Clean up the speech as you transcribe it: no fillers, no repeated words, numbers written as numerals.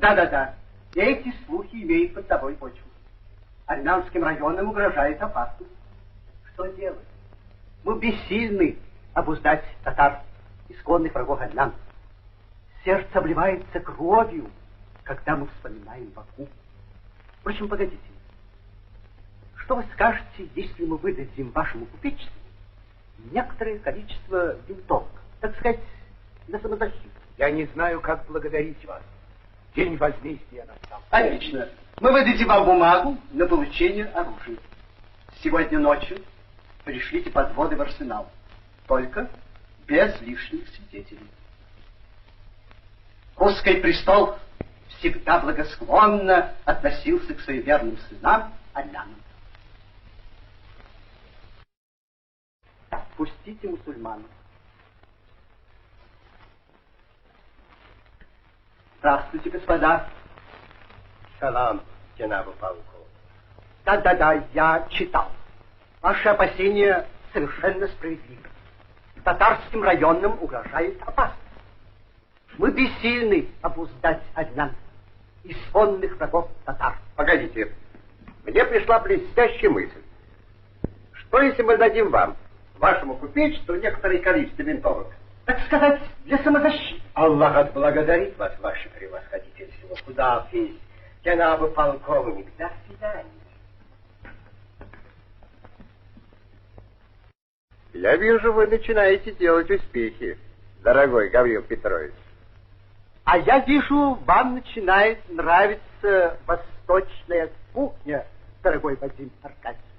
Да-да-да. Эти слухи имеют под собой почву. Армянским районам угрожает опасность. Что делать? Мы бессильны обуздать татар, исконных врагов армян. Сердце обливается кровью, когда мы вспоминаем Баку. Впрочем, погодите. Что вы скажете, если мы выдадим вашему купечеству некоторое количество винтовок, так сказать, на самозащиту? Я не знаю, как благодарить вас. День возмездия настал. Отлично. Мы выдадим вам бумагу на получение оружия. Сегодня ночью пришлите подводы в арсенал. Только без лишних свидетелей. Русский престол всегда благосклонно относился к своим верным сынам, армянам. Пустите мусульман. Здравствуйте, господа. Салам, джанабу полковник. Да-да-да, я читал. Ваши опасения совершенно справедливы. Татарским районам угрожает опасность. Мы бессильны обуздать армян, исконных врагов татар. Погодите, мне пришла блестящая мысль. Что если мы дадим вам, вашему купечеству, некоторое количество винтовок? Так сказать, для самозащиты. Аллах отблагодарит вас, ваше превосходительство. Худафиз, джанабу полковник. До свидания. Я вижу, вы начинаете делать успехи, дорогой Гаврил Петрович. А я вижу, вам начинает нравиться восточная кухня, дорогой Вадим Аркадьевич.